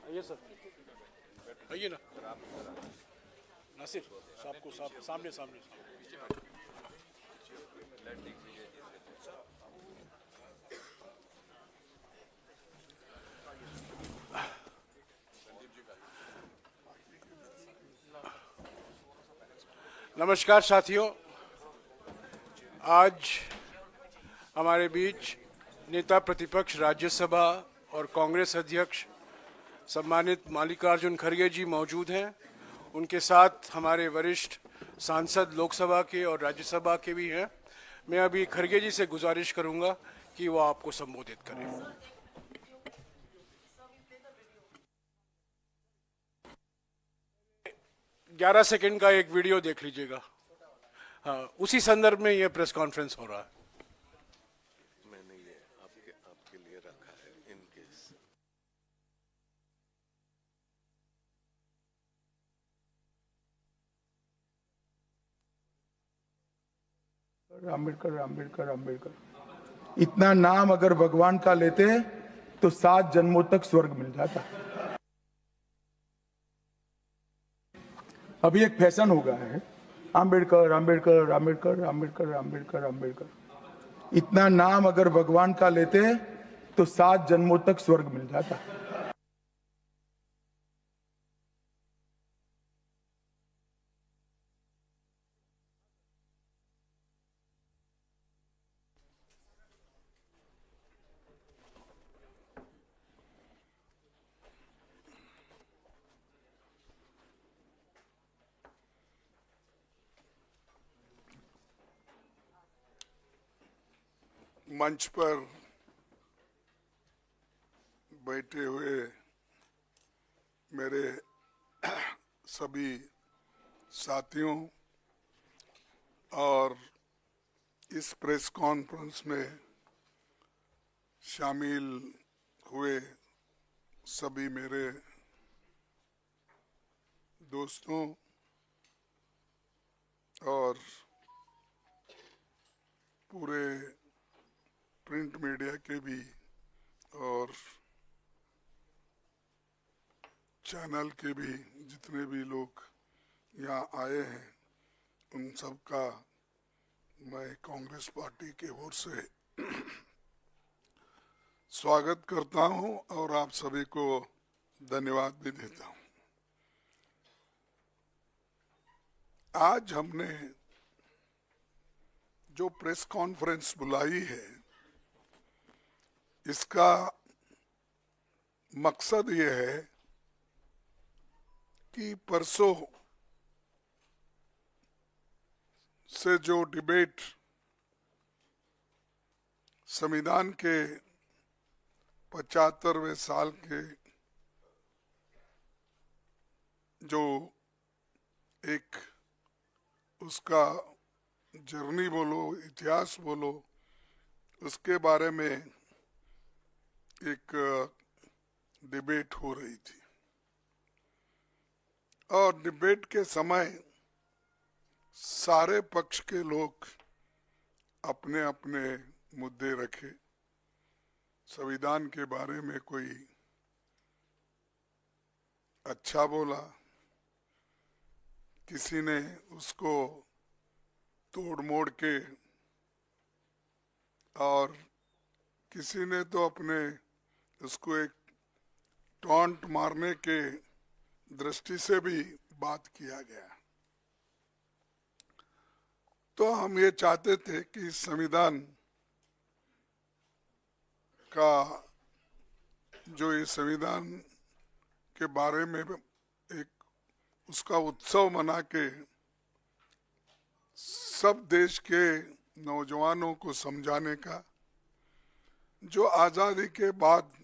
आइए सर, आइए ना। नासिर साहब को सामने सामने। नमस्कार साथियों, आज हमारे बीच नेता प्रतिपक्ष राज्यसभा और कांग्रेस अध्यक्ष सम्मानित मल्लिकार्जुन खड़गे जी मौजूद हैं। उनके साथ हमारे वरिष्ठ सांसद लोकसभा के और राज्यसभा के भी हैं। मैं अभी खड़गे जी से गुजारिश करूंगा कि वो आपको संबोधित करें। 11 सेकंड का एक वीडियो देख लीजिएगा। हाँ, उसी संदर्भ में यह प्रेस कॉन्फ्रेंस हो रहा है। मैंने ये आपके लिए रखा है इन केस। अम्बेडकर अम्बेडकर अम्बेडकर इतना नाम अगर भगवान का लेते तो 7 जन्मों तक स्वर्ग मिल जाता। अभी एक फैशन हो गया है, अम्बेडकर अम्बेडकर अम्बेडकर अम्बेडकर अम्बेडकर अम्बेडकर इतना नाम अगर भगवान का लेते तो 7 जन्मों तक स्वर्ग मिल जाता। मंच पर बैठे हुए मेरे सभी साथियों और इस प्रेस कॉन्फ्रेंस में शामिल हुए सभी मेरे दोस्तों और पूरे प्रिंट मीडिया के भी और चैनल के भी जितने भी लोग यहाँ आए हैं, उन सब का मैं कांग्रेस पार्टी की ओर से स्वागत करता हूं और आप सभी को धन्यवाद भी देता हूं। आज हमने जो प्रेस कॉन्फ्रेंस बुलाई है, इसका मकसद ये है कि परसों से जो डिबेट संविधान के 75वें साल के जो एक उसका जर्नी बोलो, इतिहास बोलो, उसके बारे में एक डिबेट हो रही थी और डिबेट के समय सारे पक्ष के लोग अपने अपने मुद्दे रखे। संविधान के बारे में कोई अच्छा बोला, किसी ने उसको तोड़ मोड़ के और किसी ने तो अपने उसको एक टॉन्ट मारने के दृष्टि से भी बात किया गया। तो हम ये चाहते थे कि संविधान का जो ये संविधान के बारे में एक उसका उत्सव मना के सब देश के नौजवानों को समझाने का, जो आज़ादी के बाद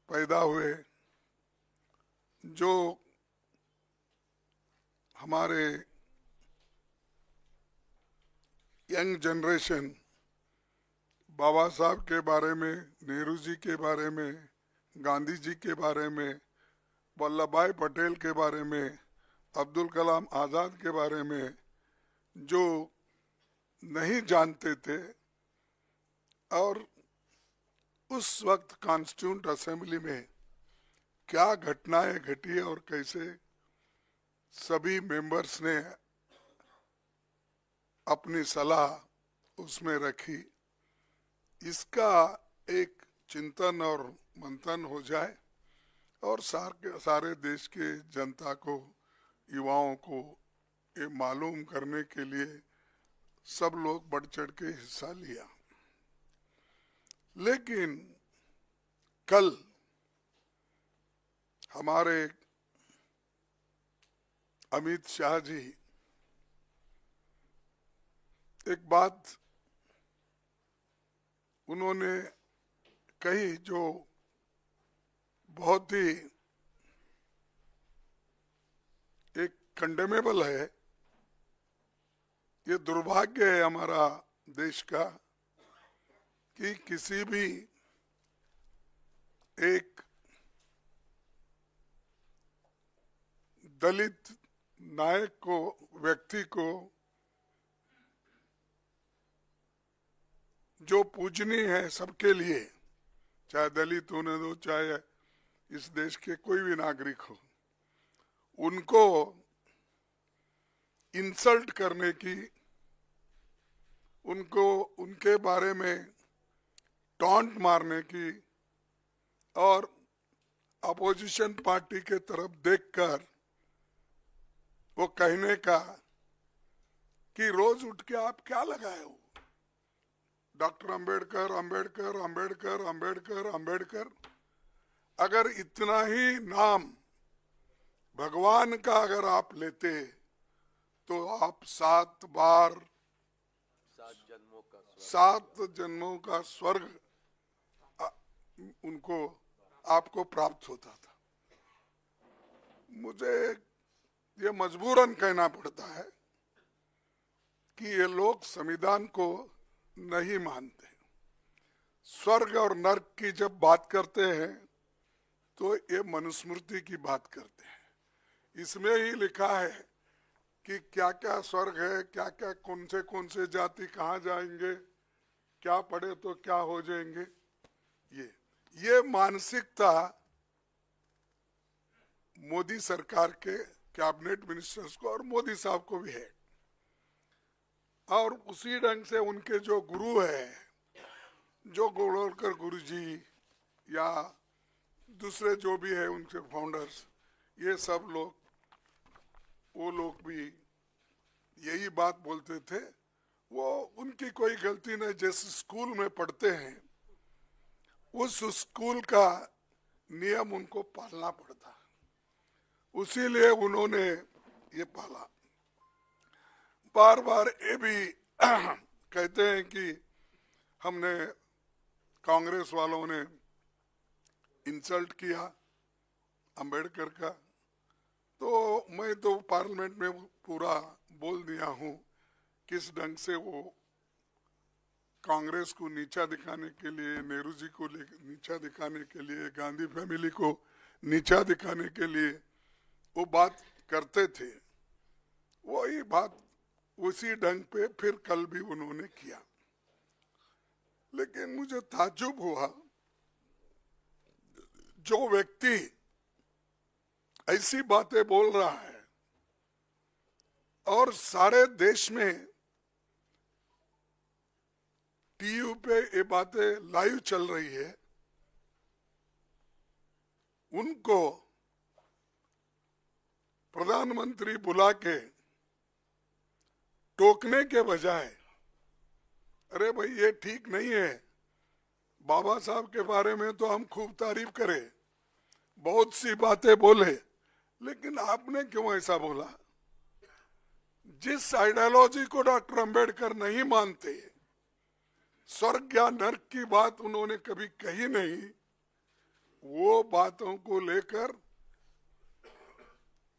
पैदा हुए, जो हमारे यंग जनरेशन बाबा साहब के बारे में, नेहरू जी के बारे में, गांधी जी के बारे में, वल्लभ भाई पटेल के बारे में, अब्दुल कलाम आज़ाद के बारे में जो नहीं जानते थे और उस वक्त कॉन्स्टिट्यूंट असेंबली में क्या घटनाएं घटी और कैसे सभी मेंबर्स ने अपनी सलाह उसमें रखी, इसका एक चिंतन और मंथन हो जाए और सारे देश के जनता को, युवाओं को ये मालूम करने के लिए सब लोग बढ़ चढ़ के हिस्सा लिया। लेकिन कल हमारे अमित शाह जी एक बात उन्होंने कही जो बहुत ही एक कंडेमेबल है। ये दुर्भाग्य है हमारा देश का कि किसी भी एक दलित नायक को, व्यक्ति को जो पूजनीय है सबके लिए, चाहे दलित होने दो चाहे इस देश के कोई भी नागरिक हो, उनको इंसल्ट करने की, उनको उनके बारे में टॉन्ट मारने की और अपोजिशन पार्टी के तरफ देखकर वो कहने का कि रोज उठ के आप क्या लगाए हो, डॉक्टर अंबेडकर अंबेडकर अंबेडकर अंबेडकर अंबेडकर। अगर इतना ही नाम भगवान का अगर आप लेते तो आप 7 जन्मों का स्वर्ग उनको आपको प्राप्त होता था। मुझे ये मजबूरन कहना पड़ता है कि ये लोग संविधान को नहीं मानते। स्वर्ग और नर्क की जब बात करते हैं तो ये मनुस्मृति की बात करते हैं। इसमें ही लिखा है कि क्या क्या स्वर्ग है, क्या क्या कौन से जाति कहाँ जाएंगे, क्या पढ़े तो क्या हो जाएंगे। ये मानसिकता मोदी सरकार के कैबिनेट मिनिस्टर्स को और मोदी साहब को भी है, और उसी ढंग से उनके जो गुरु है, जो गोलवलकर गुरु जी या दूसरे जो भी है उनके फाउंडर्स, ये सब लोग, वो लोग भी यही बात बोलते थे। वो उनकी कोई गलती नहीं, जैसे स्कूल में पढ़ते हैं उस स्कूल का नियम उनको पालना पड़ता, उसीलिए उन्होंने ये पाला। बार बार ये भी कहते हैं कि हमने, कांग्रेस वालों ने इंसल्ट किया अंबेडकर का, तो मैं तो पार्लियामेंट में पूरा बोल दिया हूँ किस ढंग से वो कांग्रेस को नीचा दिखाने के लिए, नेहरू जी को नीचा दिखाने के लिए, गांधी फैमिली को नीचा दिखाने के लिए वो बात करते थे। वही बात उसी ढंग पे फिर कल भी उन्होंने किया। लेकिन मुझे ताज्जुब हुआ, जो व्यक्ति ऐसी बातें बोल रहा है और सारे देश में टीवी पे ये बातें लाइव चल रही है, उनको प्रधानमंत्री बुला के टोकने के बजाय, अरे भाई ये ठीक नहीं है, बाबा साहब के बारे में तो हम खूब तारीफ करें, बहुत सी बातें बोले, लेकिन आपने क्यों ऐसा बोला? जिस आइडियोलॉजी को डॉक्टर अंबेडकर नहीं मानते, स्वर्ग या नर्क की बात उन्होंने कभी कही नहीं, वो बातों को लेकर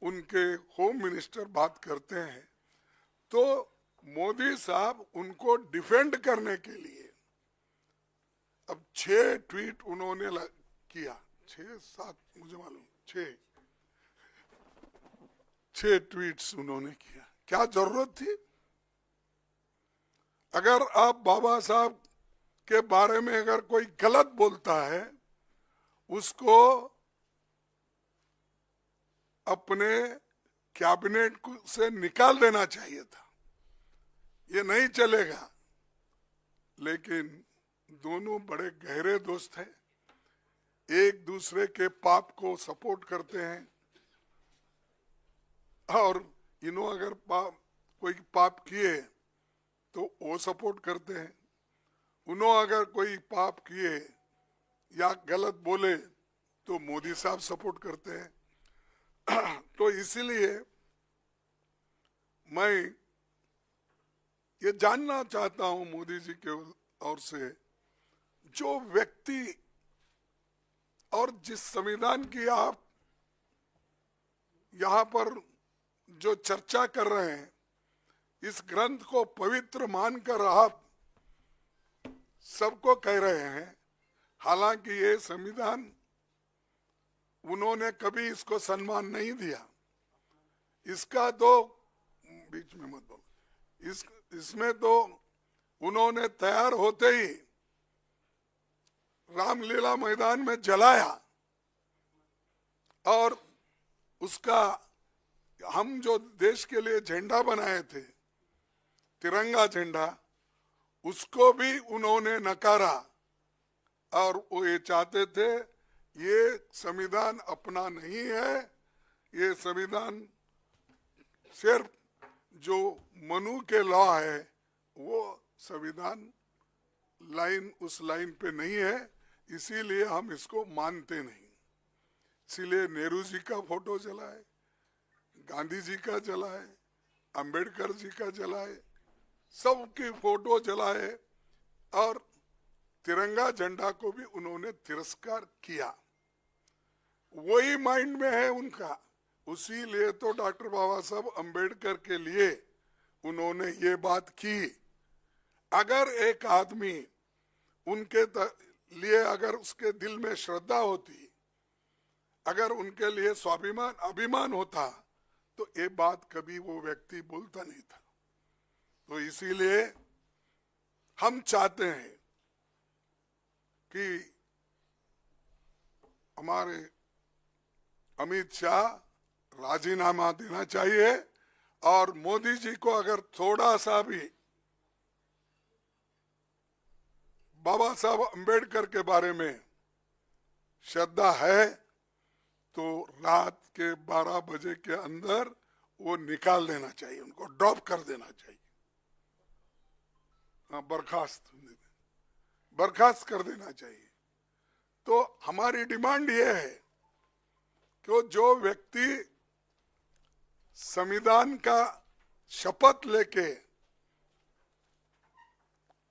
उनके होम मिनिस्टर बात करते हैं। तो मोदी साहब उनको डिफेंड करने के लिए अब 6 ट्वीट उन्होंने किया, 6-7 मुझे मालूम, 6 ट्वीट्स उन्होंने किया। क्या जरूरत थी? अगर आप बाबा साहब के बारे में अगर कोई गलत बोलता है, उसको अपने कैबिनेट से निकाल देना चाहिए था। ये नहीं चलेगा। लेकिन दोनों बड़े गहरे दोस्त हैं, एक दूसरे के पाप को सपोर्ट करते हैं, और इन्हों अगर कोई पाप किए तो वो सपोर्ट करते हैं, उन्हों अगर कोई पाप किए या गलत बोले तो मोदी साहब सपोर्ट करते हैं। तो इसीलिए मैं ये जानना चाहता हूं मोदी जी के ओर से, जो व्यक्ति और जिस संविधान की आप यहाँ पर जो चर्चा कर रहे हैं, इस ग्रंथ को पवित्र मानकर आप सबको कह रहे हैं, हालांकि ये संविधान उन्होंने कभी इसको सम्मान नहीं दिया। इसका तो बीच में मत बोलो, इसमें तो उन्होंने तैयार होते ही रामलीला मैदान में जलाया, और उसका हम जो देश के लिए झंडा बनाए थे, तिरंगा झंडा, उसको भी उन्होंने नकारा। और वो ये चाहते थे ये संविधान अपना नहीं है, ये संविधान सिर्फ जो मनु के लॉ है वो संविधान लाइन उस लाइन पे नहीं है, इसीलिए हम इसको मानते नहीं। इसीलिए नेहरू जी का फोटो जलाए, गांधी जी का जलाए, अंबेडकर जी का जलाए, सबकी फोटो जलाए, और तिरंगा झंडा को भी उन्होंने तिरस्कार किया। वही माइंड में है उनका। उसी लिए तो डॉक्टर बाबा साहब अंबेडकर के लिए उन्होंने ये बात की। अगर एक आदमी उनके लिए अगर उसके दिल में श्रद्धा होती, अगर उनके लिए स्वाभिमान अभिमान होता, तो ये बात कभी वो व्यक्ति बोलता नहीं था। तो इसीलिए हम चाहते हैं कि हमारे अमित शाह राजीनामा देना चाहिए, और मोदी जी को अगर थोड़ा सा भी बाबा साहब अंबेडकर के बारे में श्रद्धा है तो रात के 12 बजे के अंदर वो निकाल देना चाहिए, उनको ड्रॉप कर देना चाहिए, बर्खास्त कर देना चाहिए। तो हमारी डिमांड ये है कि जो व्यक्ति संविधान का शपथ लेके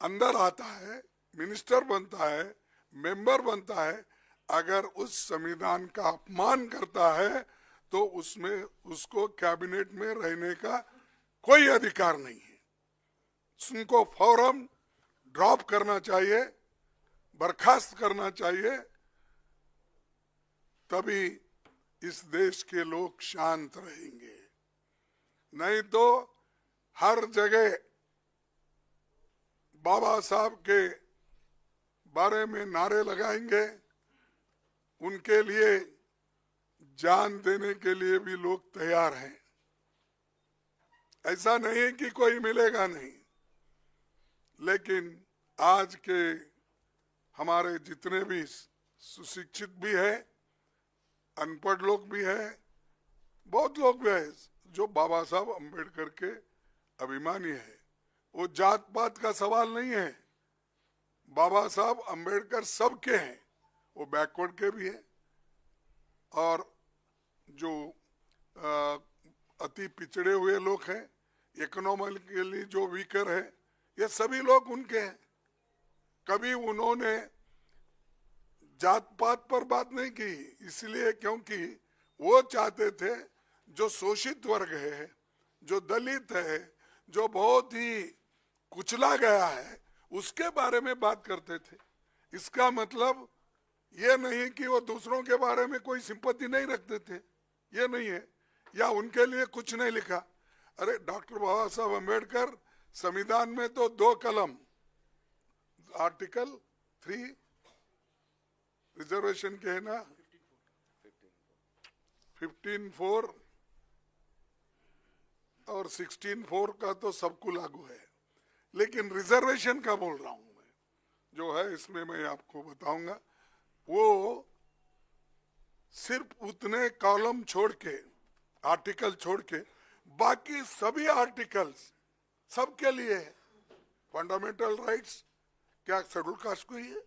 अंदर आता है, मिनिस्टर बनता है, मेंबर बनता है, अगर उस संविधान का अपमान करता है तो उसमें उसको कैबिनेट में रहने का कोई अधिकार नहीं है। उनको फौरन ड्रॉप करना चाहिए, बर्खास्त करना चाहिए, तभी इस देश के लोग शांत रहेंगे। नहीं तो हर जगह बाबा साहब के बारे में नारे लगाएंगे, उनके लिए जान देने के लिए भी लोग तैयार हैं। ऐसा नहीं कि कोई मिलेगा नहीं, लेकिन आज के हमारे जितने भी सुशिक्षित भी है, अनपढ़ लोग भी हैं, बहुत लोग भी हैं जो बाबा साहब अंबेडकर के अभिमानी है। वो जात पात का सवाल नहीं है, बाबा साहब अंबेडकर सबके हैं, वो बैकवर्ड के भी हैं, और जो अति पिछड़े हुए लोग हैं, इकोनॉमिकली जो वीकर है, ये सभी लोग उनके हैं। कभी उन्होंने जात पात पर बात नहीं की, इसलिए क्योंकि वो चाहते थे जो शोषित वर्ग है, जो दलित है, जो बहुत ही कुचला गया है, उसके बारे में बात करते थे। इसका मतलब ये नहीं कि वो दूसरों के बारे में कोई सिंपैथी नहीं रखते थे, ये नहीं है, या उनके लिए कुछ नहीं लिखा। अरे डॉक्टर बाबा साहब अम्बेडकर संविधान में तो 2 कलम, आर्टिकल 3 रिजर्वेशन के है ना, 15(4) और 16(4) का तो सबको लागू है, लेकिन रिजर्वेशन का बोल रहा हूं मैं, जो है इसमें मैं आपको बताऊंगा। वो सिर्फ उतने कॉलम छोड़ के, आर्टिकल छोड़ के, बाकी सभी आर्टिकल्स सबके लिए है। फंडामेंटल राइट्स क्या शेड्यूल कास्ट को ही है,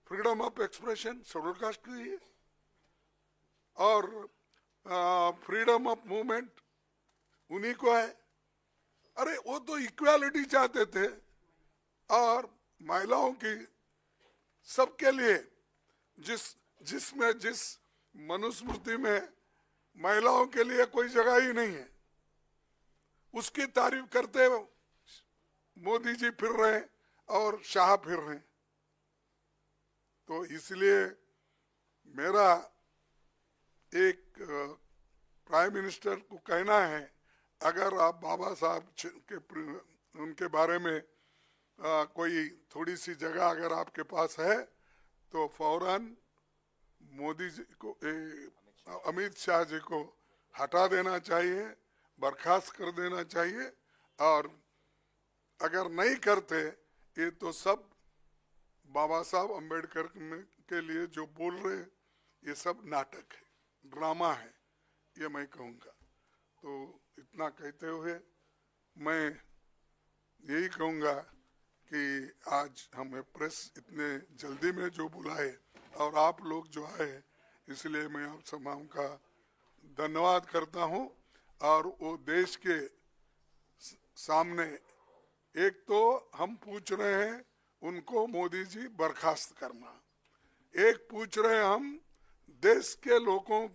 freedom of expression schedule caste को ही है, और फ्रीडम ऑफ मूवमेंट उन्हीं को है। अरे वो तो इक्वालिटी चाहते थे, और महिलाओं की सबके लिए जिस मनुस्मृति में महिलाओं के लिए कोई जगह ही नहीं है, उसकी तारीफ करते मोदी जी फिर रहे और शाह फिर रहे। तो इसलिए मेरा एक प्राइम मिनिस्टर को कहना है, अगर आप बाबा साहब के उनके बारे में कोई थोड़ी सी जगह अगर आपके पास है, तो फौरन मोदी जी को, अमित शाह जी को हटा देना चाहिए, बर्खास्त कर देना चाहिए। और अगर नहीं करते, ये तो सब बाबा साहब अम्बेडकर के लिए जो बोल रहे, ये सब नाटक है, ड्रामा है, ये मैं कहूँगा। तो इतना कहते हुए मैं यही कहूँगा कि आज हमें प्रेस इतने जल्दी में जो बुलाए और आप लोग जो आए, इसलिए मैं आप तमाम का धन्यवाद करता हूँ। और वो देश के सामने एक तो हम पूछ रहे हैं उनको मोदी जी बर्खास्त करना, एक पूछ रहे हैं हम देश के लोगों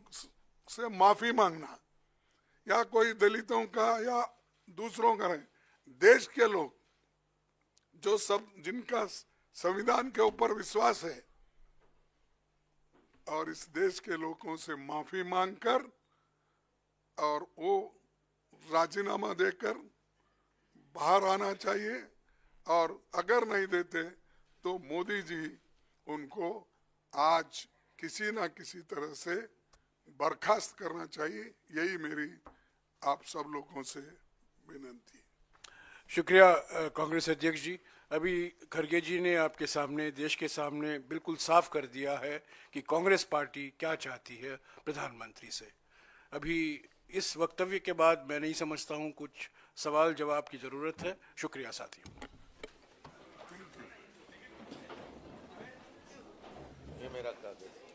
से माफी मांगना, या कोई दलितों का या दूसरों का नहीं, देश के लोग जो सब जिनका संविधान के ऊपर विश्वास है, और इस देश के लोगों से माफी मांगकर और वो राजीनामा देकर बाहर आना चाहिए। और अगर नहीं देते तो मोदी जी उनको आज किसी ना किसी तरह से बर्खास्त करना चाहिए। यही मेरी आप सब लोगों से विनती है। शुक्रिया कांग्रेस अध्यक्ष जी। अभी खरगे जी ने आपके सामने, देश के सामने बिल्कुल साफ कर दिया है कि कांग्रेस पार्टी क्या चाहती है प्रधानमंत्री से। अभी इस वक्तव्य के बाद मैं नहीं समझता हूं कुछ सवाल जवाब की जरूरत है। शुक्रिया साथियों। ये मेरा कागज है।